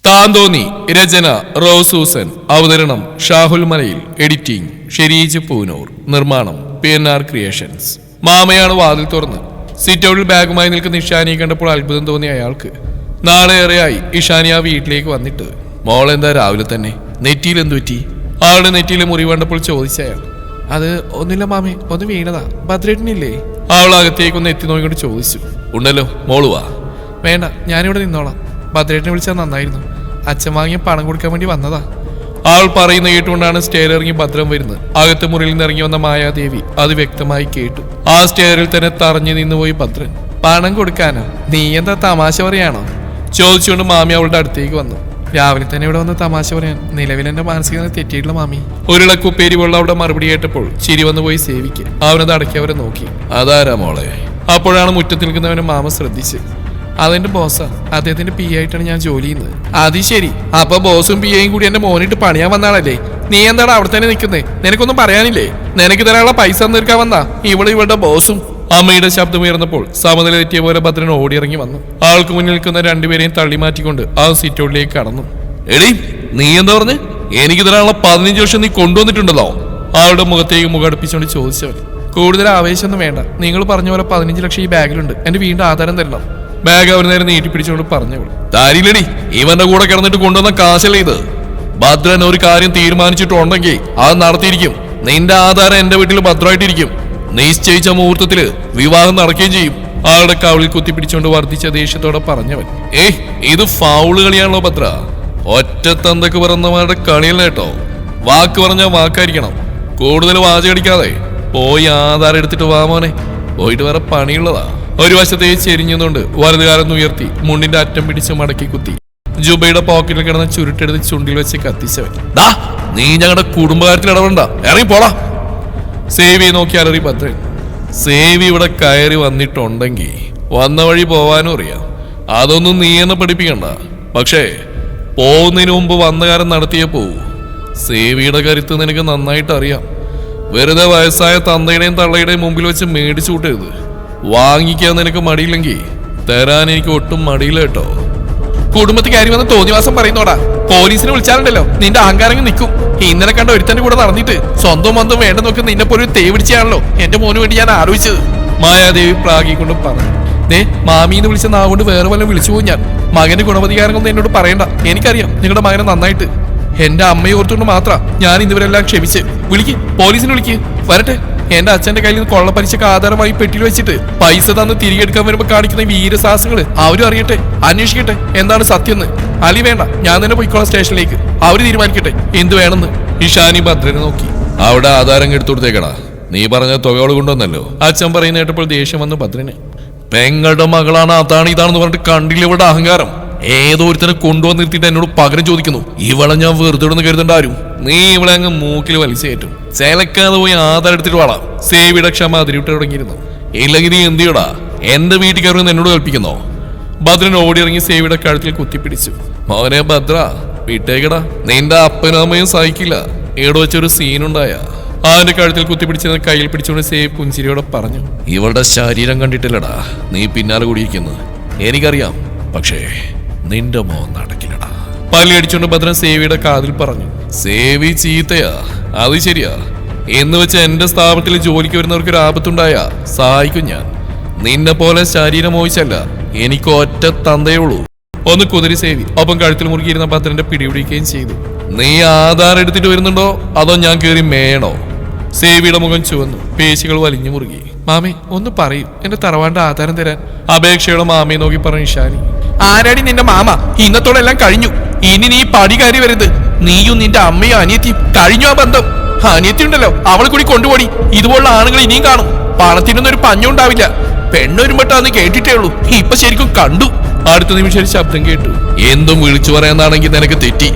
താന്തോന്നി രചന റോസൂസൻ അവതരണം ഷാഹുൽ മലയിൽ എഡിറ്റിംഗ് ഷെരീജ് പൂനൂർ നിർമ്മാണം PNR ക്രിയേഷൻസ്. മാമയാണ് വാതിൽ തുറന്ന് സിറ്റ് ഔട്ടിൽ ബാഗുമായി നിൽക്കുന്ന ഇഷാനിയെ കണ്ടപ്പോൾ അത്ഭുതം തോന്നി അയാൾക്ക്. നാളെ ഏറെയായി ഇഷാനി ആ വീട്ടിലേക്ക് വന്നിട്ട്. മോളെന്താ രാവിലെ തന്നെ? നെറ്റിയിൽ എന്തു പറ്റി? ആളുടെ നെറ്റിയിലെ മുറിവ് കണ്ടപ്പോൾ ചോദിച്ച അയാൾ. അത് ഒന്നില്ല മാമേ, ഒന്ന് വീണതാ. ഭദ്രേട്ടനില്ലേ? അവൾ അകത്തേക്കൊന്ന് എത്തി നോക്കിക്കൊണ്ട് ചോദിച്ചു. ഉണ്ടല്ലോ, മോളുവാ. വേണ്ട, ഞാനിവിടെ നിന്നോളാം. ഭദ്രേട്ടനെ വിളിച്ചാൽ നന്നായിരുന്നു. അച്ഛൻ വാങ്ങിയ പണം കൊടുക്കാൻ വേണ്ടി വന്നതാ. ആൾ പറയുന്ന കേട്ടുകൊണ്ടാണ് സ്റ്റെയർ ഇറങ്ങി ഭദ്രം വരുന്നത്. അകത്ത് മുറിയിൽ നിന്ന് ഇറങ്ങി വന്ന മായാദേവി അത് വ്യക്തമായി കേട്ടു. ആ സ്റ്റെയറിൽ തന്നെ തറഞ്ഞു നിന്നുപോയി ഭദ്രൻ. പണം കൊടുക്കാനോ? നീ എന്താ തമാശ പറയാണോ? ചോദിച്ചുകൊണ്ട് മാമി അവളുടെ അടുത്തേക്ക് വന്നു. രാവിലെ തന്നെ ഇവിടെ വന്ന് തമാശ പറയാൻ നിലവിൽ എന്റെ മാനസികത തെറ്റിയിട്ടുള്ള മാമി. ഒരിളക്കുപ്പേരി വെള്ളം അവിടെ മറുപടി കേട്ടപ്പോൾ ചിരി വന്നു പോയി സേവിക്ക്. അവനത് അടക്കിയവരെ നോക്കി. അതാരാ മോളെ? അപ്പോഴാണ് മുറ്റത്ത് നിൽക്കുന്നവനെ മാമ ശ്രദ്ധിച്ച്. അതെന്റെ ബോസാ, അദ്ദേഹത്തിന്റെ PA ആയിട്ടാണ് ഞാൻ ജോലി ചെയ്യുന്നത്. അത് ശരി, അപ്പൊ ബോസും PAയും കൂടി എന്റെ മോനിട്ട് പണിയാൻ വന്നാളല്ലേ? നീ എന്താണ് അവിടെ തന്നെ നിൽക്കുന്നേ? നിനക്കൊന്നും പറയാനില്ലേ? നിനക്ക് തരാനുള്ള പൈസ തീർക്കാൻ വന്നാ ഇവളുടെ ബോസും. അമ്മയുടെ ശബ്ദം ഉയർന്നപ്പോൾ സമനില തെറ്റിയ പോലെ ഭദ്രൻ ഓടിയിറങ്ങി വന്നു. ആൾക്ക് മുന്നിൽ നിൽക്കുന്ന രണ്ടുപേരെയും തള്ളി മാറ്റിക്കൊണ്ട് ആ സിറ്റൗട്ടിലേക്ക് കടന്നു. എടീ, നീ എന്താ പറഞ്ഞ്? എനിക്ക് തരാനുള്ള 15 ലക്ഷം നീ കൊണ്ടുവന്നിട്ടുണ്ടല്ലോ? ആളുടെ മുഖത്തേക്ക് മുഖടുപ്പിച്ചുകൊണ്ട് ചോദിച്ചവൻ. കൂടുതൽ ആവേശമൊന്നും വേണ്ട. നിങ്ങൾ പറഞ്ഞ പോലെ 15 ലക്ഷം ഈ ബാഗിലുണ്ട്. എന്റെ വീണ്ടും ആധാരം തരണം. ബാഗ് അവർ നേരെ നീട്ടിപ്പിടിച്ചുകൊണ്ട് പറഞ്ഞവൾ. താരിലടി, ഇവന്റെ കൂടെ കിടന്നിട്ട് കൊണ്ടുവന്ന കാശല്ലേ ഇത്? ഭദ്രൻ ഒരു കാര്യം തീരുമാനിച്ചിട്ടുണ്ടെങ്കിൽ അത് നടത്തിയിരിക്കും. നിന്റെ ആധാരം എന്റെ വീട്ടിൽ ഭദ്രമായിട്ടിരിക്കും. നിശ്ചയിച്ച മുഹൂർത്തത്തില് വിവാഹം നടക്കുകയും ചെയ്യും. ആളുടെ കവിളിൽ കുത്തിപ്പിടിച്ചുകൊണ്ട് വർദ്ധിച്ച ദേഷ്യത്തോടെ പറഞ്ഞവൻ. ഇത് ഫൗള് കളിയാണല്ലോ ഭദ്ര. ഒറ്റത്തന്തക്ക് പിറന്നവരുടെ കളിയല്ല കേട്ടോ. വാക്ക് പറഞ്ഞാൽ വാക്കായിരിക്കണം. കൂടുതൽ വാചകടിക്കാതെ പോയി ആധാരം എടുത്തിട്ട് വാ മോനെ. പോയിട്ട് വേറെ പണിയുള്ളതാ. ഒരു വശത്തെ ചെരിഞ്ഞുകൊണ്ട് വലതുകാലം ഉയർത്തി മുണ്ടിന്റെ അറ്റം പിടിച്ച് മടക്കി കുത്തി ജുബയുടെ പോക്കറ്റിൽ കിടന്ന ചുരുട്ടെടുത്ത് ചുണ്ടിൽ വെച്ച് കത്തിച്ചവൻ. നീ ഞങ്ങളുടെ കുടുംബകാര്യത്തിൽ ഇടപെടണ്ട, ഇറങ്ങി പോടാ. സേവിയെ നോക്കി അലറി ഭദ്രൻ. സേവി ഇവിടെ കയറി വന്നിട്ടുണ്ടെങ്കിൽ വന്ന വഴി പോവാനും അറിയാം. അതൊന്നും നീ എന്നെ പഠിപ്പിക്കണ്ട. പക്ഷേ പോകുന്നതിന് മുമ്പ് വന്ന കാര്യം നടത്തിയേ പോവൂ. സേവിയുടെ കരുത്ത് നിനക്ക് നന്നായിട്ട് അറിയാം. വെറുതെ വയസ്സായ തന്തയുടെയും തള്ളയുടെയും മുമ്പിൽ വെച്ച് മേടിച്ചു കൂട്ടരുത്. വാങ്ങിക്കാൻ നിനക്ക് മടിയില്ലെങ്കിൽ തരാൻ എനിക്ക് ഒട്ടും മടിയില്ല കേട്ടോ. കുടുംബത്തിൽ കയറി വന്ന് തോന്നിവാസം പറയുന്നോടാ. പോലീസിനെ വിളിച്ചാലുണ്ടല്ലോ നിന്റെ അഹങ്കാരങ്ങൾ നിൽക്കും. ഇന്നലെ കണ്ട ഒരുത്തന്റെ കൂടെ നടന്നിട്ട് സ്വന്തം ബന്ധം വേണ്ട നോക്കി നിന്നെ പോലെ തേ പിടിച്ചാണല്ലോ എന്റെ മോന് വേണ്ടി ഞാൻ ആലോചിച്ചത്. മായാദേവി പ്രാഗിക്കൊണ്ട് പറഞ്ഞു. മാമീന്ന് വിളിച്ച നാവുകൊണ്ട് വേറെ വല്ലതും വിളിച്ചു പോയി ഞാൻ. മകന്റെ ഗുണവധികാരങ്ങളൊന്നും എന്നോട് പറയണ്ട. എനിക്കറിയാം നിങ്ങളുടെ മകനെ നന്നായിട്ട്. എന്റെ അമ്മയെ ഓർത്തുകൊണ്ട് മാത്രം ഞാൻ ഇതുവരെല്ലാം ക്ഷമിച്ച്. വിളിക്ക്, പോലീസിനെ വിളിക്ക്, വരട്ടെ. എന്റെ അച്ഛന്റെ കയ്യിൽ നിന്ന് കൊള്ളപ്പലിശക്ക് ആധാരമായി പെട്ടിയിൽ വെച്ചിട്ട് പൈസ തന്ന് തിരികെ എടുക്കാൻ വരുമ്പോ കാണിക്കുന്ന വീരസാഹസങ്ങള് അവരും അറിയട്ടെ, അന്വേഷിക്കട്ടെ എന്താണ് സത്യം എന്ന്. അലി വേണ്ട, ഞാൻ തന്നെ പോയിക്കോളാം സ്റ്റേഷനിലേക്ക്. അവര് തീരുമാനിക്കട്ടെ എന്ത് വേണമെന്ന്. ഇഷാനി ഭദ്രനെ നോക്കി. അവിടെ ആധാരം എടുത്തു കൊടുത്തേക്കടാ. നീ പറഞ്ഞ തുകയോട് കൊണ്ടുവന്നല്ലോ. അച്ഛൻ പറയുന്ന കേട്ടപ്പോൾ ദേഷ്യം വന്നു ഭദ്രന്. പെങ്ങളുടെ മകളാണ് അതാണ് ഇതാണെന്ന് പറഞ്ഞിട്ട് കണ്ടില്ല ഇവളുടെ അഹങ്കാരം. ഏതോ ഒരുത്തനെ കൊണ്ടുവന്ന് നിർത്തിയിട്ട് എന്നോട് പകരം ചോദിക്കുന്നു. ഇവളെ ഞാൻ വെറുതെ ഇടുന്ന് കരുതണ്ട ആരും. നീ ഇവളെ അങ്ങ് മൂക്കിൽ വലിച്ചേറ്റും. ചേലക്കാതെ പോയി ആധാരം എടുത്തിട്ട് വാളാം. സേവിയുടെ ക്ഷമ അതിരിട്ട് തുടങ്ങിയിരുന്നു. ഇല്ലെങ്കിൽ നീ എന്ത് ചെയ്യടാ? എന്റെ വീട്ടിൽ കയറുമെന്ന് എന്നോട് കൽപ്പിക്കുന്നോ? ഭദ്രൻ ഓടിയിറങ്ങി സേവിയുടെ കഴുത്തിൽ കുത്തിപ്പിടിച്ചു. മോനെ ഭദ്ര, വിട്ടേക്കടാ. നിന്റെ അപ്പനും അമ്മയും സഹിക്കില്ല. ഇവിടെ വെച്ചൊരു സീനുണ്ടായ. അവന്റെ കഴുത്തിൽ കുത്തിപ്പിടിച്ചിരുന്ന കയ്യിൽ പിടിച്ചുകൊണ്ട് സേവ് പുഞ്ചിരിയോടെ പറഞ്ഞു. ഇവളുടെ ശരീരം കണ്ടിട്ടില്ലടാ നീ പിന്നാലെ കൂടിയിരിക്കുന്നത്. എനിക്കറിയാം, പക്ഷേ നിന്റെ മോൻ നടക്കില്ലടാ. പല്ലി അടിച്ചുകൊണ്ട് ഭദ്രൻ സേവിയുടെ കാതിൽ പറഞ്ഞു. സേവി ചീത്തയാ, അത് ശരിയാ. എന്ന് വെച്ച് എന്റെ സ്ഥാപനത്തിൽ ജോലിക്ക് വരുന്നവർക്ക് ഒരു ആപത്തുണ്ടായ സഹായിക്കും ഞാൻ. നിന്നെ പോലെ ശരീരം മോശല്ല, എനിക്ക് ഒറ്റ തന്തയേ ഉള്ളൂ. ഒന്ന് കുതിരി സേവി ഒപ്പം കഴുത്തിൽ മുറുകിയിരുന്ന ഭദ്രന്റെ പിടിപിടിക്കുകയും ചെയ്തു. നീ ആധാരം എടുത്തിട്ട് വരുന്നുണ്ടോ അതോ ഞാൻ കയറി മേയണോ? സേവിയുടെ മുഖം ചുവന്നു, പേശികൾ വലിഞ്ഞു മുറുകി. മാമേ ഒന്ന് പറയൂ, എന്റെ തറവാന്റെ ആധാരം തരാൻ. അപേക്ഷയുടെ മാമയെ നോക്കി പറഞ്ഞു ഇഷാനി. ആരാടി നിന്റെ മാമ? ഇന്നത്തോടെ എല്ലാം കഴിഞ്ഞു. ഇനി നീ പടി കയറി വരുന്നത്. നീയും നിന്റെ അമ്മയും അനിയത്തിയും കഴിഞ്ഞു ആ ബന്ധം. അനിയത്തി ഉണ്ടല്ലോ, അവളെ കൂടി കൊണ്ടുപോടി. ഇതുപോലുള്ള ആണുങ്ങൾ ഇനിയും കാണും. പണത്തിനൊന്നും ഒരു പഞ്ഞം ഉണ്ടാവില്ല. പെണ്ണൊരുമ്പട്ടാന്ന് കേട്ടിട്ടേ ഉള്ളൂ, ഇപ്പൊ ശരിക്കും കണ്ടു. അടുത്ത നിമിഷം ശബ്ദം കേട്ടു. എന്തും വിളിച്ചു പറയാന്നാണെങ്കിൽ നിനക്ക് തെറ്റി.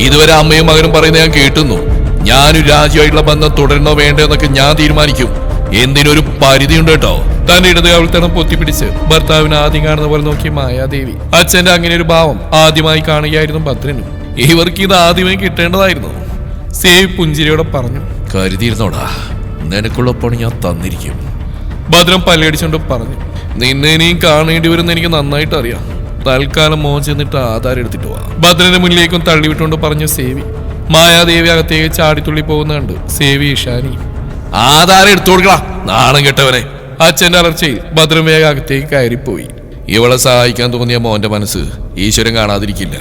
ഇതുവരെ അമ്മയും മകനും പറയുന്നത് ഞാൻ കേട്ടുന്നു. ഞാനൊരു രാജ്യമായിട്ടുള്ള ബന്ധം തുടരണോ വേണ്ടോ എന്നൊക്കെ ഞാൻ തീരുമാനിക്കും. എന്തിനൊരു പരിധിയുണ്ട് കേട്ടോ. തന്റെ ഇടത് കവിൾത്തണം പൊത്തിപ്പിടിച്ച് ഭർത്താവിന് ആദ്യം കാണുന്ന പോലെ നോക്കി മായാദേവി. അച്ഛന്റെ അങ്ങനെ ഒരു ഭാവം ആദ്യമായി കാണുകയായിരുന്നു ഭദ്രനും. ഇവർക്ക് ഇത് ആദ്യമേ കിട്ടേണ്ടതായിരുന്നു. സേവ് പുഞ്ചിരിയോടെ പറഞ്ഞു. കരുതിയിരുന്നോടാ, നിനക്കുള്ള പണി ഞാൻ തന്നിരിക്കും. ഭദ്രൻ പല്ലടിച്ചുകൊണ്ട് പറഞ്ഞു. നിന്നെ ഇനിയും കാണേണ്ടി വരുന്ന എനിക്ക് നന്നായിട്ട് അറിയാം. തൽക്കാലം മോൻ ചെന്നിട്ട് ആധാരം എടുത്തിട്ട് പോവാ. ഭദ്രന്റെ മുന്നിലേക്കും തള്ളിവിട്ടുകൊണ്ട് പറഞ്ഞു സേവി. മായാദേവി അകത്തേക്ക് ചാടിത്തുള്ളി പോകുന്ന കണ്ട് സേവി ഇഷാനി. ആധാരം എടുത്തു കൊടുക്കടാ നാണം കെട്ടവനെ. അച്ഛന്റെ അലർച്ചയിൽ ഭദ്രൻ വേഗം അകത്തേക്ക് കയറിപ്പോയി. ഇവളെ സഹായിക്കാൻ തോന്നിയ മോന്റെ മനസ്സ് ഈശ്വരൻ കാണാതിരിക്കില്ല.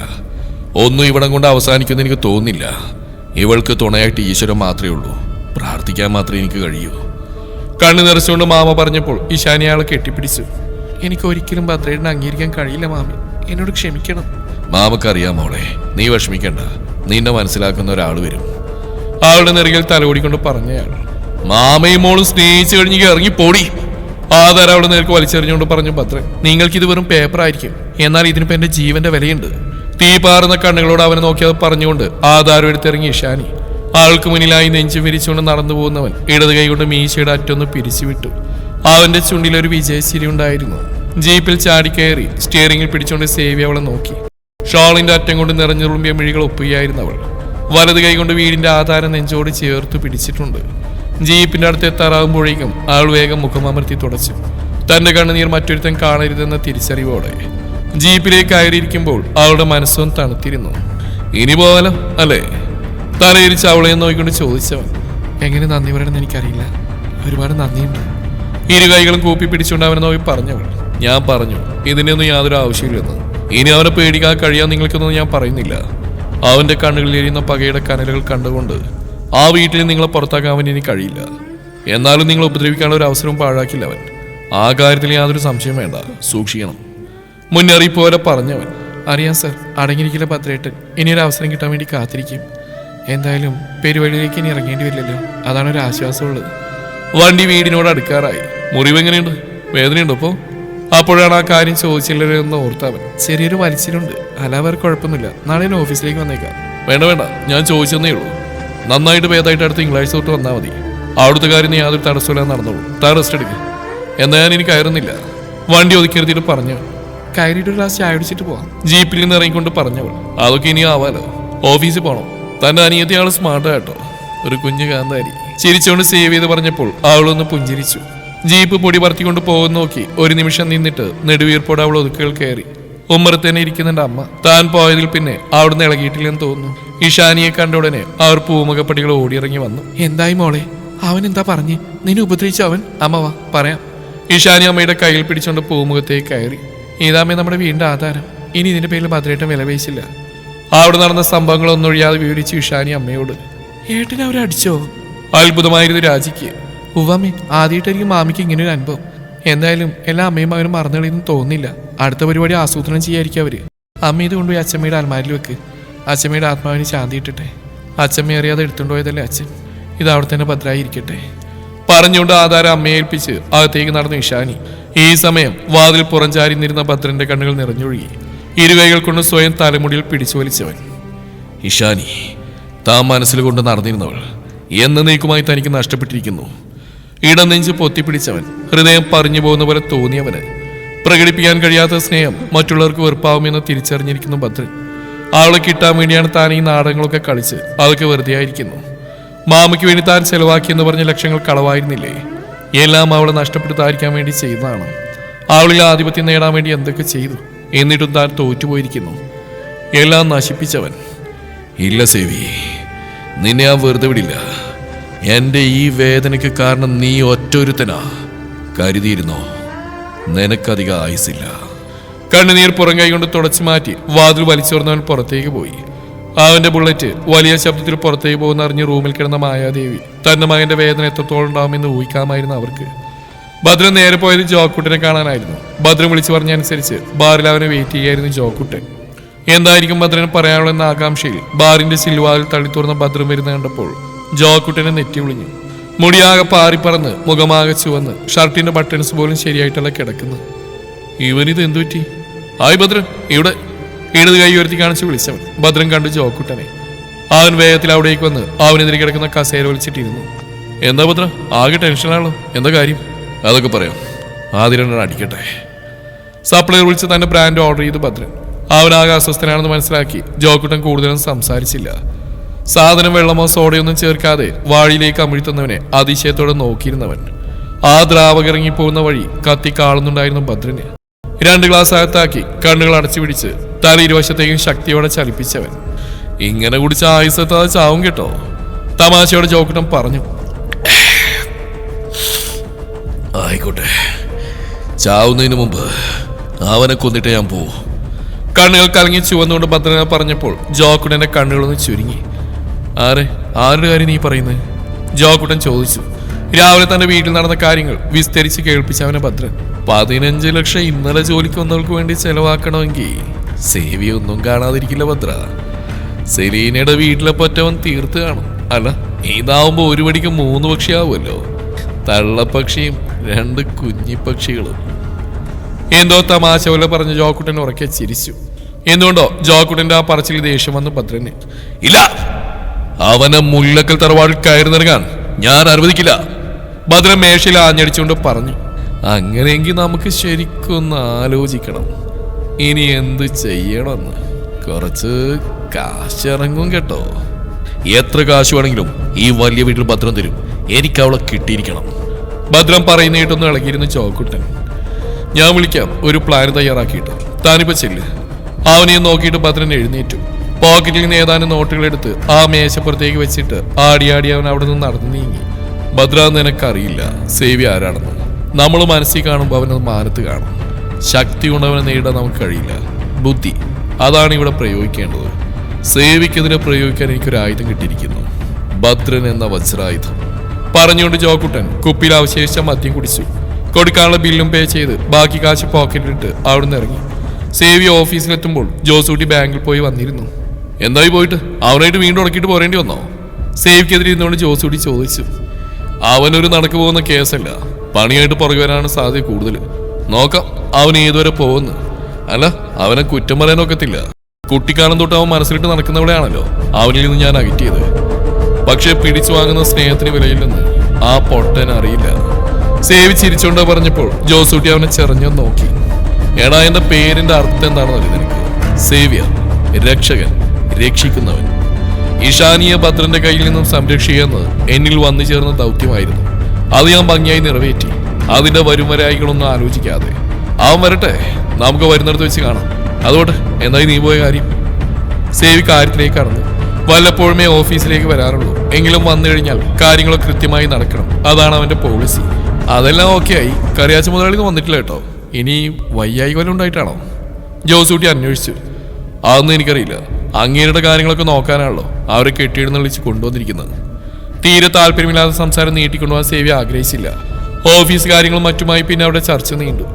ഒന്നും ഇവിടം കൊണ്ട് അവസാനിക്കുമെന്ന് എനിക്ക് തോന്നുന്നില്ല. ഇവൾക്ക് തുണയായിട്ട് ഈശ്വരൻ മാത്രമേ ഉള്ളൂ. പ്രാർത്ഥിക്കാൻ മാത്രമേ എനിക്ക് കഴിയൂ. കണ്ണു നിറച്ചുകൊണ്ട് മാമ പറഞ്ഞപ്പോൾ ഇഷാനി അയാളെ കെട്ടിപ്പിടിച്ചു. എനിക്ക് ഒരിക്കലും ഭദ്രേട്ടനെ അംഗീകരിക്കാൻ കഴിയില്ല മാമി, എന്നോട് ക്ഷമിക്കണം. മാമക്കറിയാം മോളെ, നീ വിഷമിക്കണ്ട. നിന്നെ മനസ്സിലാക്കുന്ന ഒരാൾ വരും. അവളുടെ നെറുകിൽ തലോടിക്കൊണ്ട് പറഞ്ഞയാൾ. മാമയും മോളും സ്നേഹിച്ചു കഴിഞ്ഞ് ഇറങ്ങി പോടി. ആധാരം അവളുടെ നേർക്ക് വലിച്ചെറിഞ്ഞുകൊണ്ട് പറഞ്ഞു ഭദ്രൻ. നിങ്ങൾക്കിത് വെറും പേപ്പർ ആയിരിക്കും, എന്നാൽ ഇതിനിപ്പോ എന്റെ ജീവന്റെ വിലയുണ്ട്. തീ പാറുന്ന കണ്ണുകളോട് അവനെ നോക്കിയത് പറഞ്ഞുകൊണ്ട് ആധാരം എടുത്തിറങ്ങി ഇഷാനി. ആൾക്ക് മുന്നിലായി നെഞ്ചു വിരിച്ചുകൊണ്ട് നടന്നു പോകുന്നവൻ ഇടത് കൈ കൊണ്ട് മീശയുടെ അറ്റൊന്ന് പിരിച്ചുവിട്ടു. അവന്റെ ചുണ്ടിലൊരു വിജയശിരി ഉണ്ടായിരുന്നു. ജീപ്പിൽ ചാടിക്കയറി സ്റ്റിയറിംഗിൽ പിടിച്ചുകൊണ്ട് സേവി അവളെ നോക്കി. ഷോളിന്റെ അറ്റം കൊണ്ട് നിറഞ്ഞുറുമ്പിയ മിഴികൾ ഒപ്പുകയായിരുന്നു അവൾ. വലത് കൈ കൊണ്ട് വീടിന്റെ ആധാരം നെഞ്ചോട് ചേർത്ത് പിടിച്ചിട്ടുണ്ട്. ജീപ്പിന്റെ അടുത്ത് എത്താറാകുമ്പോഴേക്കും അവൾ വേഗം മുഖമമർത്തി തുടച്ചു. തന്റെ കണ്ണുനീർ മറ്റൊരുത്തൻ കാണരുതെന്ന തിരിച്ചറിവോടെ ജീപ്പിലേക്ക് കയറിയിരിക്കുമ്പോൾ അവളുടെ മനസ്സും തണുത്തിരുന്നു. ഇനി പോവാലോ അല്ലേ? തലയിരിച്ച് അവളെ നോക്കിക്കൊണ്ട് ചോദിച്ചവൻ. എങ്ങനെ നന്ദി പറയണമെന്ന് എനിക്കറിയില്ല, ഒരുപാട് നന്ദിയുണ്ട്. ഇരു കൈകളും കൂപ്പി പിടിച്ചുകൊണ്ട് അവനെ നോക്കി പറഞ്ഞവൾ. ഞാൻ പറഞ്ഞു ഇതിന്റെ ഒന്നും യാതൊരു ആവശ്യമില്ലെന്ന്. ഇനി അവനെ പേടിക്കാൻ കഴിയാൻ നിങ്ങൾക്കൊന്നും ഞാൻ പറയുന്നില്ല. അവന്റെ കണ്ണുകളിൽ എരിയുന്ന പകയുടെ കനലുകൾ കണ്ടുകൊണ്ട് ആ വീട്ടിൽ നിങ്ങളെ പുറത്താക്കാൻ അവൻ ഇനി കഴിയില്ല. എന്നാലും നിങ്ങൾ ഉപദ്രവിക്കാനുള്ള ഒരു അവസരവും പാഴാക്കില്ല അവൻ. ആ കാര്യത്തിൽ യാതൊരു സംശയം വേണ്ട, സൂക്ഷിക്കണം. മുന്നറിയിപ്പ് പോലെ പറഞ്ഞവൻ. അറിയാം സർ, അടങ്ങിയിരിക്കില്ല ഭദ്രേട്ടൻ. ഇനിയൊരു അവസരം കിട്ടാൻ വേണ്ടി കാത്തിരിക്കും. എന്തായാലും പെരുവഴിയിലേക്ക് ഇനി ഇറങ്ങേണ്ടി വരില്ലല്ലോ, അതാണ് ഒരു ആശ്വാസമുള്ളത്. വണ്ടി വീടിനോട് അടുക്കാറായി. മുറിവ് എങ്ങനെയുണ്ട്? വേദനയുണ്ടോ ഇപ്പോ? അപ്പോഴാണ് ആ കാര്യം ചോദിച്ചില്ലെന്ന് ഓർത്തവൻ. ചെറിയൊരു വലിച്ചിലുണ്ട്, അല്ലാതെ കുഴപ്പമൊന്നുമില്ല. നാളെ ഞാൻ ഓഫീസിലേക്ക് വന്നേക്കാം. വേണ്ട വേണ്ട, ഞാൻ ചോദിച്ചെന്നേ ഉള്ളൂ. നന്നായിട്ട് ഭേദമായിട്ട് അടുത്ത് തിങ്കളാഴ്ച തൊട്ട് വന്നാൽ മതി. അവിടുത്തെ കാര്യം നീ യാതൊരു തടസ്സമില്ലാതെ നടന്നോളൂ. താൻ റെസ്റ്റ് എടുക്കുക. എന്നാൽ ഞാൻ ഇനി കയറുന്നില്ല. വണ്ടി ഒതുക്കിയെടുത്തിട്ട് പറഞ്ഞു. കയറിയിട്ട് ഒരു ഗ്ലാസ് ചായ അടിച്ചിട്ട് പോവാം. ജീപ്പിൽ നിന്ന് ഇറങ്ങിക്കൊണ്ട് പറഞ്ഞവൾ. അതൊക്കെ ഇനി ആവാലോ, ഓഫീസിൽ പോകണം. തന്റെ അനിയത്തി ആള് സ്മാർട്ട് കേട്ടോ, ഒരു കുഞ്ഞു കാന്താരി. ചിരിച്ചുകൊണ്ട് സേവ് ചെയ്ത് പറഞ്ഞപ്പോൾ അവളൊന്ന് പുഞ്ചിരിച്ചു. ജീപ്പ് പൊടി പറത്തിക്കൊണ്ട് പോകുന്ന നോക്കി ഒരു നിമിഷം നിന്നിട്ട് നെടുവീർപ്പോടെ അവൾ ഒതുക്കുകൾ കയറി. ഉമ്മറത്ത് തന്നെ ഇരിക്കുന്നുണ്ട് അമ്മ. താൻ പോയതിൽ പിന്നെ അവിടുന്ന് ഇളകിയിട്ടില്ലെന്ന് തോന്നുന്നു. ഇഷാനിയെ കണ്ട ഉടനെ അവർ പൂമുഖപ്പടികൾ ഓടിയിറങ്ങി വന്നു. എന്തായി മോളെ, അവൻ എന്താ പറഞ്ഞ്? നിന്നെ ഉപദ്രവിച്ചു അവൻ? അമ്മ വാ പറയാം. ഇഷാനി അമ്മയുടെ കയ്യിൽ പിടിച്ചുകൊണ്ട് പൂമുഖത്തേക്ക് കയറി. ഇതാമ്മേ നമ്മുടെ വീടിന്റെ ആധാരം. ഇനി ഇതിന്റെ പേരിൽ ഭദ്രേട്ടൻ വില പേശില്ല. അവിടെ നടന്ന സംഭവങ്ങളൊന്നൊഴിയാതെ വിവരിച്ചു ഇഷാനി അമ്മയോട്. ഏട്ടനെ അവരെ അടിച്ചോ? അത്ഭുതമായിരുന്നു രാജിക്ക്. ഉവ്വമ്മേ, ആദ്യമായിട്ടായിരിക്കും മാമിക്ക് ഇങ്ങനെ ഒരു അനുഭവം. എന്തായാലും എല്ലാ അമ്മയും മകനും മറന്നുകളെയൊന്നും തോന്നില്ല. അടുത്ത പരിപാടി ആസൂത്രണം ചെയ്യായിരിക്കും അവര്. അമ്മ ഇത് കൊണ്ടുപോയി അച്ഛമ്മയുടെ അൽമാരിൽ വെക്ക്. അച്ഛമ്മയുടെ ആത്മാവിന് ശാന്തി ഇട്ടിട്ടെ. അച്ഛമ്മ അറിയാതെ എടുത്തുകൊണ്ടുപോയതല്ലേ അച്ഛൻ. ഇത് അവിടെ തന്നെ ഭദ്രമായി ഇരിക്കട്ടെ. പറഞ്ഞുകൊണ്ട് ആധാരം അമ്മയെ ഏൽപ്പിച്ച് അകത്തേക്ക് നടന്നു ഇഷാനി. ഈ സമയം വാതിൽ പുറംചാരി നിന്നിരുന്ന ഭദ്രന്റെ കണ്ണുകൾ നിറഞ്ഞൊഴുകി. ഇരുകൈകൾ കൊണ്ട് സ്വയം തലമുടിയിൽ പിടിച്ചു വലിച്ചവൻ. ഇഷാനി, താൻ മനസ്സിൽ കൊണ്ട് നടന്നിരുന്നവൾ എന്നേക്കുമായി തനിക്ക് നഷ്ടപ്പെട്ടിരിക്കുന്നു. ഇടനെഞ്ച് പൊത്തിപ്പിടിച്ചവൻ. ഹൃദയം പറഞ്ഞു പോകുന്ന പോലെ തോന്നിയവന്. പ്രകടിപ്പിക്കാൻ കഴിയാത്ത സ്നേഹം മറ്റുള്ളവർക്ക് വെറുപ്പാവുമെന്ന് തിരിച്ചറിഞ്ഞിരിക്കുന്നു ഭദ്രൻ. അവളെ കിട്ടാൻ വേണ്ടിയാണ് താൻ ഈ നാടകങ്ങളൊക്കെ കളിച്ച് അതൊക്കെ വെറുതെ ആയിരിക്കുന്നു. മാമയ്ക്ക് വേണ്ടി താൻ ചെലവാക്കിയെന്ന് പറഞ്ഞ ലക്ഷങ്ങൾ കളവായിരുന്നില്ലേ? എല്ലാം അവളെ നഷ്ടപ്പെടുത്താതിരിക്കാൻ വേണ്ടി ചെയ്തതാണ്. അവളിൽ ആധിപത്യം നേടാൻ വേണ്ടി എന്തൊക്കെ ചെയ്തു, എന്നിട്ടും താൻ തോറ്റുപോയിരിക്കുന്നു. എല്ലാം നശിപ്പിച്ചവൻ. ഇല്ല സേവി, നിന്നെ ഞാൻ വെറുതെ വിടില്ല. എന്റെ ഈ വേദനയ്ക്ക് കാരണം നീ ഒറ്റൊരുത്തനാ. കരുതിയിരുന്നോ, നിനക്കധികം ആയുസില്ല. കണ്ണുനീർ പുറം കൈ കൊണ്ട് തുടച്ചു മാറ്റി വാതിൽ വലിച്ചോർന്നവൻ പുറത്തേക്ക് പോയി. അവന്റെ ബുള്ളറ്റ് വലിയ ശബ്ദത്തിൽ പുറത്തേക്ക് പോകുന്ന അറിഞ്ഞ് റൂമിൽ കിടന്ന മായാദേവി തന്റെ മകന്റെ വേദന എത്രത്തോളം ഉണ്ടാവുമെന്ന് ഊഹിക്കാമായിരുന്നു അവർക്ക്. ഭദ്രൻ നേരെ പോയത് ജോക്കുട്ടനെ കാണാനായിരുന്നു. ഭദ്രൻ വിളിച്ചു പറഞ്ഞനുസരിച്ച് ബാറിൽ അവനെ വെയിറ്റ് ചെയ്യായിരുന്നു ജോക്കുട്ടൻ. എന്തായിരിക്കും ഭദ്രന് പറയാനുള്ളെന്ന ആകാംക്ഷയിൽ ബാറിന്റെ സിൽവാതിൽ തള്ളി തുറന്ന ഭദ്രൻ വരുന്ന കണ്ടപ്പോൾ ജോക്കുട്ടനെ നെറ്റി വിളിഞ്ഞു. മുടിയാകെ പാറിപ്പറന്ന് മുഖമാകെ ചുവന്ന് ഷർട്ടിന്റെ ബട്ടൺസ് പോലും ശരിയായിട്ടല്ല കിടക്കുന്നത്. ഇവനിത് എന്തുപറ്റി? ഹായ് ഭദ്രൻ, ഇവിടെ. ഇടത് കൈ ഉയർത്തി കാണിച്ച് വിളിച്ചവൻ. ഭദ്രൻ കണ്ടു ജോക്കുട്ടനെ. അവൻ വേഗത്തിൽ അവിടേക്ക് വന്ന് അവനെതിരെ കിടക്കുന്ന കസേര വലിച്ചിട്ടിരുന്നു. എന്താ ഭദ്ര, ആകെ ടെൻഷനാണല്ലോ, എന്താ കാര്യം? അതൊക്കെ പറയാം, ആദ്യം രണ്ടെണ്ണം അടിക്കട്ടെ. സപ്ലൈർ വിളിച്ച് തന്റെ ബ്രാൻഡ് ഓർഡർ ചെയ്തു ഭദ്രൻ. അവനാകെ അസ്വസ്ഥനാണെന്ന് മനസ്സിലാക്കി ജോക്കുട്ടൻ കൂടുതലും സംസാരിച്ചില്ല. സാധനം വെള്ളമോ സോഡയൊന്നും ചേർക്കാതെ വാഴിയിലേക്ക് അമിഴ്ത്തുന്നവനെ അതിശയത്തോടെ നോക്കിയിരുന്നവൻ. ആ ദ്രാവകിറങ്ങിപ്പോകുന്ന വഴി കത്തി കാളുന്നുണ്ടായിരുന്നു ഭദ്രന്. 2 ഗ്ലാസ് അകത്താക്കി കണ്ണുകൾ അടച്ചു പിടിച്ച് തല ഇരുവശത്തേക്കും ശക്തിയോടെ ചലിപ്പിച്ചവൻ. ഇങ്ങനെ കുടിച്ച ആയുസത്താതെ ചാവും കേട്ടോ, തമാശയോടെ ജോക്കുട്ടൻ പറഞ്ഞു. ആയിക്കോട്ടെ, ചാവുന്നതിന് മുമ്പ് അവനെ കൊന്നിട്ട് ഞാൻ പോവും. കണ്ണുകൾ കലങ്ങി ചുവന്നുകൊണ്ട് ഭദ്രന പറഞ്ഞപ്പോൾ ജോക്കുട്ടന്റെ കണ്ണുകളൊന്ന് ചുരുങ്ങി. ആരുടെ കാര്യം നീ പറയുന്നത്? ജോക്കുട്ടൻ ചോദിച്ചു. രാവിലെ തന്റെ വീട്ടിൽ നടന്ന കാര്യങ്ങൾ വിസ്തരിച്ച് കേൾപ്പിച്ചവനെ ഭദ്രൻ. 15 ലക്ഷം ഇന്നലെ ജോലിക്ക് വന്നവർക്ക് വേണ്ടി ചെലവാക്കണമെങ്കിൽ സേവി ഒന്നും കാണാതിരിക്കില്ല ഭദ്ര. സെലീനയുടെ വീട്ടിലെ പറ്റവൻ തീർത്ത് കാണും. അല്ല, ഇതാവുമ്പോ ഒരു പടിക്ക് 3 പക്ഷിയാവുമല്ലോ. തള്ളപ്പക്ഷിയും 2 കുഞ്ഞിപ്പക്ഷികളും. എന്തോ തമാശ പോലെ പറഞ്ഞ് ജോക്കുട്ടൻ ഉറക്കെ ചിരിച്ചു. എന്തുകൊണ്ടോ ജോക്കുട്ടന്റെ ആ പറച്ചിൽ ദേഷ്യം വന്ന് ഭദ്രന്. ഇല്ല, അവനെ മുല്ലക്കൽ തറവാടിൽ കയറി നിറങ്ങാൻ ഞാൻ അനുവദിക്കില്ല, ഭദ്രൻ മേശയിൽ ആഞ്ഞടിച്ചുകൊണ്ട് പറഞ്ഞു. അങ്ങനെയെങ്കിൽ നമുക്ക് ശരിക്കൊന്ന് ആലോചിക്കണം ഇനി എന്ത് ചെയ്യണമെന്ന്. കുറച്ച് കാശിറങ്ങും കേട്ടോ. എത്ര കാശ് വേണമെങ്കിലും ഈ വലിയ വീട്ടിൽ ഭദ്രം തരും. എനിക്ക് അവളെ കിട്ടിയിരിക്കണം. ഭദ്രം പറയുന്നേട്ടൊന്ന് ഇളകിയിരുന്നു ജോക്കുട്ടൻ. ഞാൻ വിളിക്കാം, ഒരു പ്ലാൻ തയ്യാറാക്കിയിട്ട്. താനിപ്പോ ചെല്ല്. അവനെ നോക്കിയിട്ട് ഭദ്രൻ എഴുന്നേറ്റു. പോക്കറ്റിൽ നിന്ന് ഏതാനും നോട്ടുകളെടുത്ത് ആ മേശപ്പുറത്തേക്ക് വെച്ചിട്ട് ആടിയാടി അവൻ അവിടെ നിന്ന് നടന്നു നീങ്ങി. ഭദ്ര, നിനക്കറിയില്ല സേവി ആരാണെന്ന്. നമ്മൾ മനസ്സിൽ കാണുമ്പോൾ അവനത് മാനത്ത് കാണും. ശക്തി കൊണ്ടവനെ നേരിടാൻ നമുക്ക് കഴിയില്ല. ബുദ്ധി, അതാണ് ഇവിടെ പ്രയോഗിക്കേണ്ടത്. സേവിക്കെതിരെ പ്രയോഗിക്കാൻ എനിക്കൊരു ആയുധം കിട്ടിയിരിക്കുന്നു, ഭദ്രൻ എന്ന വജ്രായുധം. പറഞ്ഞുകൊണ്ട് ജോക്കുട്ടൻ കുപ്പിയിൽ അവശേഷിച്ച മദ്യം കുടിച്ചു. കൊടുക്കാനുള്ള ബില്ലും പേ ചെയ്ത് ബാക്കി കാശ് പോക്കറ്റിലിട്ട് അവിടുന്ന് ഇറങ്ങി. സേവി ഓഫീസിലെത്തുമ്പോൾ ജോസൂട്ടി ബാങ്കിൽ പോയി വന്നിരുന്നു. എന്തായി പോയിട്ട്? അവനായിട്ട് വീണ്ടും ഉടക്കിയിട്ട് പോരേണ്ടി വന്നോ? സേവിക്കെതിരെ ഇരുന്നുകൊണ്ട് ജോസൂട്ടി ചോദിച്ചു. അവനൊരു നടക്ക് പോകുന്ന കേസല്ല, പണിയായിട്ട് പുറകെ വരാനാണ് സാധ്യത കൂടുതൽ. നോക്കാം അവൻ ഏതുവരെ പോകുന്നു. അല്ല, അവനെ കുറ്റം പറയാനൊക്കത്തില്ല. കുട്ടിക്കാലം തൊട്ട് അവൻ മനസ്സിലിട്ട് നടക്കുന്നവളെയാണല്ലോ അവനിൽ നിന്ന് ഞാൻ അകറ്റിയത്. പക്ഷെ പിടിച്ചു വാങ്ങുന്ന സ്നേഹത്തിന് വിലയില്ലെന്ന് ആ പൊട്ടൻ അറിയില്ല. സേവി ചിരിച്ചോണ്ട് പറഞ്ഞപ്പോൾ ജോസൂട്ടി അവനെ ചെറിഞ്ഞു നോക്കി. എടാ, എന്റെ പേരിന്റെ അർത്ഥം എന്താണെന്ന് അറിയാം നിനക്ക്? സേവ്യ, രക്ഷകൻ, രക്ഷിക്കുന്നവൻ. ഇഷാനിയെ ഭദ്രന്റെ കയ്യിൽ നിന്നും സംരക്ഷിക്കുന്നത് എന്നിൽ വന്നു ചേർന്ന ദൗത്യമായിരുന്നു. അത് ഞാൻ ഭംഗിയായി നിറവേറ്റി. അതിന്റെ വരുംവരായികളൊന്നും ആലോചിക്കാതെ. അവൻ വരട്ടെ, നമുക്ക് വരുന്നിടത്ത് വെച്ച് കാണാം. അതുകൊണ്ട് എന്തായി നീ പോയ കാര്യം? സേവി കാര്യത്തിലേക്ക് കടന്നു. വല്ലപ്പോഴുമേ ഓഫീസിലേക്ക് വരാറുള്ളൂ. എങ്കിലും വന്നു കഴിഞ്ഞാൽ കാര്യങ്ങളൊക്കെ കൃത്യമായി നടക്കണം. അതാണ് അവന്റെ പോളിസി. അതെല്ലാം ഓക്കെ ആയി. കറിയാച്ച മുതലാളി വന്നിട്ടില്ല കേട്ടോ. ഇനി വയ്യായി കൊല്ലം ഉണ്ടായിട്ടാണോ? ജോസൂട്ടി അന്വേഷിച്ചു. അതൊന്നും എനിക്കറിയില്ല. അങ്ങേരുടെ കാര്യങ്ങളൊക്കെ നോക്കാനാണല്ലോ അവരെ കെട്ടിയെഴുന്നള്ളിച്ച് കൊണ്ടുവന്നിരിക്കുന്നത്. തീരെ താല്പര്യമില്ലാത്ത സംസാരം നീട്ടിക്കൊണ്ടുപോകാൻ സേവി ആഗ്രഹിച്ചില്ല. ഓഫീസ് കാര്യങ്ങളും മറ്റുമായി പിന്നെ അവിടെ ചർച്ച നീണ്ടു.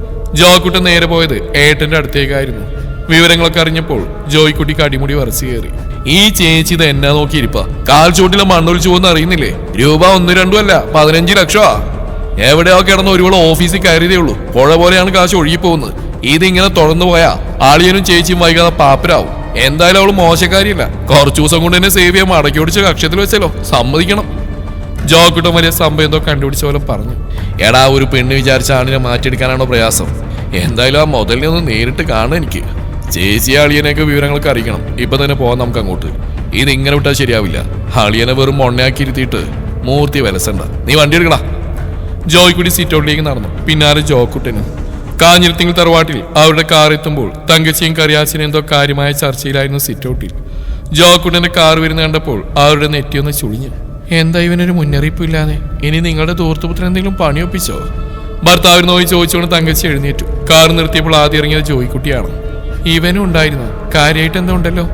ജോയ്ക്കുട്ടൻ നേരെ പോയത് ഏട്ടന്റെ അടുത്തേക്കായിരുന്നു. വിവരങ്ങളൊക്കെ അറിഞ്ഞപ്പോൾ ജോയ്ക്കുട്ടിക്ക് അടിമുടി വരച്ചു കയറി. ഈ ചേച്ചി ഇത് എന്നാ നോക്കിയിരിപ്പ? കാൽ ചൂട്ടിലെ മണ്ണൊലിച്ചു പോകുന്ന അറിയുന്നില്ലേ? രൂപ 1-2 അല്ല, 15 ലക്ഷമാ. എവിടെയോ കിടന്ന് ഒരുപാട് ഓഫീസിൽ കയറിയതേ ഉള്ളൂ. പുഴ പോലെയാണ് കാശ് ഒഴുകിപ്പോകുന്നത്. ഇതിങ്ങനെ തുടർന്നു പോയാ ആളിയനും ചേച്ചിയും വൈകാതെ പാപ്പരാവും. എന്തായാലും അവള് മോശക്കാരിയല്ല. കുറച്ചു ദിവസം കൊണ്ട് തന്നെ സേവ് ചെയ്യാൻ മടക്കി ഓടിച്ച കക്ഷത്തിൽ വെച്ചല്ലോ, സമ്മതിക്കണം. ജോക്കുട്ടൻ വലിയ സംഭവം എന്തോ കണ്ടുപിടിച്ച പോലെ പറഞ്ഞു. എടാ, ഒരു പെണ്ണ് വിചാരിച്ച ആണിനെ മാറ്റിയെടുക്കാനാണോ പ്രയാസം? എന്തായാലും ആ മുതലിനെ ഒന്ന് നേരിട്ട് കാണാൻ എനിക്ക്. ചേച്ചി അളിയനെയൊക്കെ വിവരങ്ങളൊക്കെ അറിയിക്കണം. ഇപ്പൊ തന്നെ പോവാൻ നമുക്ക് അങ്ങോട്ട്. ഇത് ഇങ്ങനെ വിട്ടാൽ ശരിയാവില്ല. അളിയനെ വെറും മൊണ്ണയാക്കി ഇരുത്തിയിട്ട് മൂർത്തി വിലസണ്ട. നീ വണ്ടി എടുക്കടാ. ജോയ്ക്കുട്ടി സിറ്റൗട്ടിലേക്ക് നടന്നു. പിന്നാലെ ജോക്കുട്ടനും. കാഞ്ഞിരത്തിങ്കിൽ തറവാട്ടിൽ അവരുടെ കാർ എത്തുമ്പോൾ തങ്കച്ചിയും കറിയാച്ചനും എന്തോ കാര്യമായ ചർച്ചയിലായിരുന്നു സിറ്റൗട്ടിൽ. ജോക്കുട്ടന്റെ കാർ വരുന്ന കണ്ടപ്പോൾ അവരുടെ നെറ്റിയൊന്ന് ചുളിഞ്ഞു. എന്താ ഇവനൊരു മുന്നറിയിപ്പില്ലാതെ? ഇനി നിങ്ങളുടെ ദൂർത്തുപുത്രൻ എന്തെങ്കിലും പണിയൊപ്പിച്ചോ? ഭർത്താവിന് നോയി ചോദിച്ചുകൊണ്ട് തങ്കച്ചി എഴുന്നേറ്റു. കാർ നിർത്തിയപ്പോൾ ആദ്യം ഇറങ്ങിയത് ജോയ്ക്കുട്ടിയാണ്. ഇവനും ഉണ്ടായിരുന്നു. കാര്യമായിട്ട് എന്തോ ഉണ്ടല്ലോ.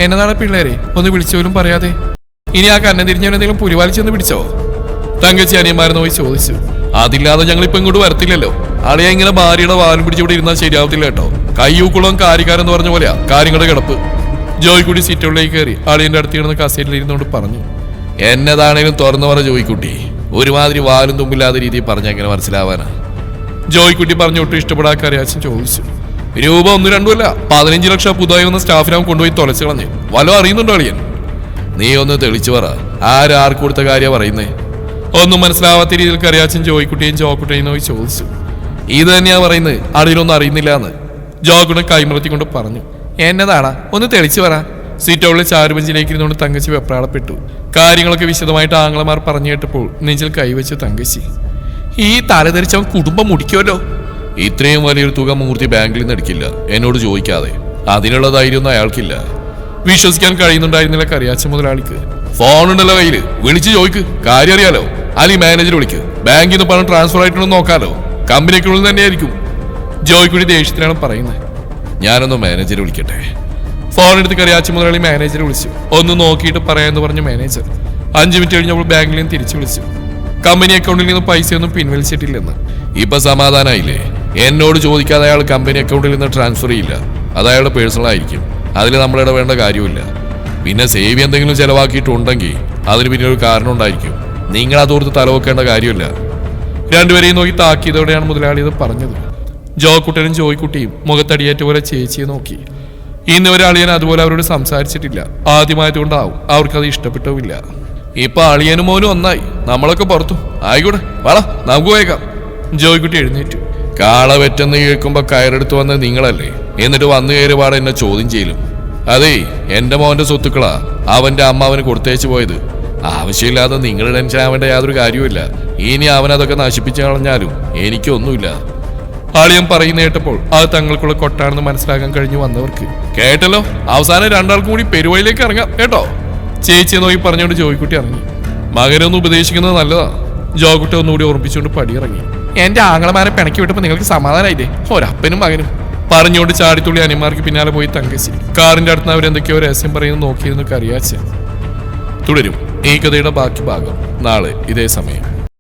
എന്നതാണ് പിള്ളേരെ ഒന്ന് വിളിച്ചോലും പറയാതെ? ഇനി ആ കണ്ണം തിരിഞ്ഞവനെന്തെങ്കിലും പുലിവാലിച്ചെന്ന് പിടിച്ചോ? തങ്കച്ചി അനിയന്മാരെന്ന് പോയി ചോദിച്ചു. അതില്ലാതെ ഞങ്ങളിപ്പോ ഇങ്ങോട്ട് വരത്തില്ലല്ലോ. അളിയ ഇങ്ങനെ ഭാര്യയുടെ വാലും പിടിച്ചിവിടെ ഇരുന്നാൽ ശരിയാവത്തില്ല കേട്ടോ. കയ്യൂക്കുളം കാര്യക്കാരെന്ന് പറഞ്ഞ പോലെയാ കാര്യങ്ങളുടെ കിടപ്പ്. ജോയ്ക്കുട്ടി സീറ്റുകളിലേക്ക് കയറി അളിയന്റെ അടുത്ത് കിടന്ന് കസേരയിൽ ഇരുന്നുകൊണ്ട് പറഞ്ഞു. എന്നതാണേലും തുറന്നു പറ ജോയ്ക്കുട്ടി. ഒരുമാതിരി വാലും തുമ്പില്ലാത്ത രീതിയിൽ പറഞ്ഞ എങ്ങനെ മനസ്സിലാവാനാ? ജോയ്ക്കുട്ടി പറഞ്ഞു. ഒട്ടും ഇഷ്ടപ്പെടാൻ കറിയാച്ചൻ ചോദിച്ചു. രൂപ 1-2 അല്ല, 15 ലക്ഷം പുതുതായി വന്ന സ്റ്റാഫിനാവും കൊണ്ടുപോയി തുളച്ചു കളഞ്ഞ്. വല്ലോ അറിയുന്നുണ്ടോ അളിയൻ? നീ ഒന്ന് തെളിച്ചു പറ. ആർക്ക് കൊടുത്ത കാര്യം പറയുന്നേ? ഒന്നും മനസ്സിലാവാത്ത രീതിയിൽ കറിയാച്ചൻ ജോയ്ക്കുട്ടിയും ജോക്കുട്ടയും നോയി ചോദിച്ചു. ഇത് തന്നെയാ പറയുന്നത്, അടിയിലൊന്നും അറിയുന്നില്ല എന്ന് ജോക്കുട്ടൻ കൈമറത്തിക്കൊണ്ട് പറഞ്ഞു. എന്നതാടാ, ഒന്ന് തെളിച്ചു പറ. സീറ്റോളിലെ ചാരുബെഞ്ചിലേക്ക് ഇരുന്നുകൊണ്ട് തങ്കച്ചി വെപ്രാളപ്പെട്ടു. കാര്യങ്ങളൊക്കെ വിശദമായിട്ട് ആങ്ങളമാർ പറഞ്ഞു കേട്ടപ്പോൾ നെഞ്ചിൽ കൈവച്ച് തങ്കച്ചി. ഈ തലതെറിച്ചവൻ കുടുംബം മുടിക്കുമല്ലോ. ഇത്രയും വലിയൊരു തുക മൂർത്തി ബാങ്കിൽ നിന്ന് എടുക്കില്ല, എന്നോട് ചോദിക്കാതെ. അതിനുള്ള ധൈര്യമൊന്നും അയാൾക്കില്ല. വിശ്വസിക്കാൻ കഴിയുന്നുണ്ടായിരുന്നില്ല കറിയാച്ച മുതലാളിക്ക്. ഫോണുണ്ടല്ലോ കയ്യില്, വിളിച്ച് ചോദിക്ക്, കാര്യം അറിയാലോ. അല്ലെങ്കിൽ മാനേജർ വിളിക്ക്, ബാങ്കിൽ നിന്ന് പണം ട്രാൻസ്ഫർ ആയിട്ടുണ്ടോ നോക്കാലോ. കമ്പനിക്കുള്ളിൽ തന്നെയായിരിക്കും. ജോയ്ക്കുടി ദേഷ്യത്തിലാണ് പറയുന്നത്. ഞാനൊന്ന് മാനേജറെ വിളിക്കട്ടെ. ഫോൺ എടുത്ത് കറിയാച്ച മുതലാളി മാനേജറെ വിളിച്ചു. ഒന്ന് നോക്കിയിട്ട് പറയാമെന്ന് പറഞ്ഞു മാനേജർ. 5 മിനിറ്റ് കഴിഞ്ഞപ്പോൾ ബാങ്കിൽ നിന്ന് തിരിച്ചു വിളിച്ചു. കമ്പനി അക്കൗണ്ടിൽ നിന്ന് പൈസയൊന്നും പിൻവലിച്ചിട്ടില്ലെന്ന്. ഇപ്പൊ സമാധാനമായില്ലേ? എന്നോട് ചോദിക്കാതെ അയാൾ കമ്പനി അക്കൗണ്ടിൽ നിന്ന് ട്രാൻസ്ഫർ ചെയ്യില്ല. അത് അയാളുടെ പേഴ്സണൽ ആയിരിക്കും. അതിൽ നമ്മൾ ഇടപെടേണ്ട കാര്യമില്ല. പിന്നെ സേവി എന്തെങ്കിലും ചെലവാക്കിയിട്ടുണ്ടെങ്കിൽ അതിന് പിന്നെ ഒരു കാരണം ഉണ്ടായിരിക്കും. നിങ്ങൾ അതോർത്ത് തലവെക്കേണ്ട കാര്യമില്ല. രണ്ടുപേരെയും നോക്കി താക്കിയതോടെയാണ് മുതലാളി ഇത് പറഞ്ഞത്. ജോക്കുട്ടനും ജോയ്ക്കുട്ടിയും മുഖത്തടിയേറ്റ പോലെ ചേച്ചിയെ നോക്കി. ഇന്ന് ഒരളിയൻ അതുപോലെ അവരോട് സംസാരിച്ചിട്ടില്ല. ആദ്യമായതുകൊണ്ടാവും അവർക്കത് ഇഷ്ടപ്പെട്ടുമില്ല. ഇപ്പൊ അളിയനും മോനും ഒന്നായി. നമ്മളൊക്കെ പുറത്തു. ആയിക്കോട്ടെ, വള നമുക്ക് പോയേക്കാം. ജോയ്ക്കുട്ടി എഴുന്നേറ്റു. കാള വെറ്റെന്ന് കേൾക്കുമ്പോ കയറെടുത്ത് വന്നത് നിങ്ങളല്ലേ? എന്നിട്ട് വന്നു കയറിപാടെ എന്നെ ചോദ്യം ചെയ്യലും. അതേ, എന്റെ മോന്റെ സ്വത്തുക്കളാ അവന്റെ അമ്മ അവന് കൊടുത്തേച്ചു പോയത്. ആവശ്യമില്ലാതെ നിങ്ങൾ ടെൻഷൻ ആവേണ്ട യാതൊരു കാര്യവുമില്ല. ഇനി അവനതൊക്കെ നശിപ്പിച്ചു കളഞ്ഞാലും എനിക്കൊന്നുമില്ല. ആളിയം പറയുന്ന കേട്ടപ്പോൾ അത് തങ്ങൾക്കുള്ള കൊട്ടാണെന്ന് മനസ്സിലാക്കാൻ കഴിഞ്ഞു വന്നവർക്ക്. കേട്ടല്ലോ, അവസാനം രണ്ടാൾക്കും കൂടി പെരുവഴിയിലേക്ക് ഇറങ്ങാം കേട്ടോ. ചേച്ചിയെ നോക്കി പറഞ്ഞുകൊണ്ട് ജോയ്ക്കുട്ടി ഇറങ്ങി. മകനൊന്ന് ഉപദേശിക്കുന്നത് നല്ലതാ. ജോയ്ക്കുട്ടി ഒന്നുകൂടി ഓർമ്മിച്ചുകൊണ്ട് പടിയിറങ്ങി. എന്റെ ആങ്ങളമാരെ പിണക്കി വിട്ടപ്പോൾ നിങ്ങൾക്ക് സമാധാനമായില്ലേ? ഒരപ്പനും മകനും പറഞ്ഞുകൊണ്ട് ചാടിത്തുള്ളി അനിമാർക്ക് പിന്നാലെ പോയി തങ്കശ്ശേരി. കാറിന്റെ അടുത്ത് അവരെന്തൊക്കെയോ രഹസ്യം പറയുന്നത് നോക്കിയിരുന്നു കറിയാച്ച. തുടരും ഈ കഥയുടെ ബാക്കി ഭാഗം നാളെ ഇതേ സമയം.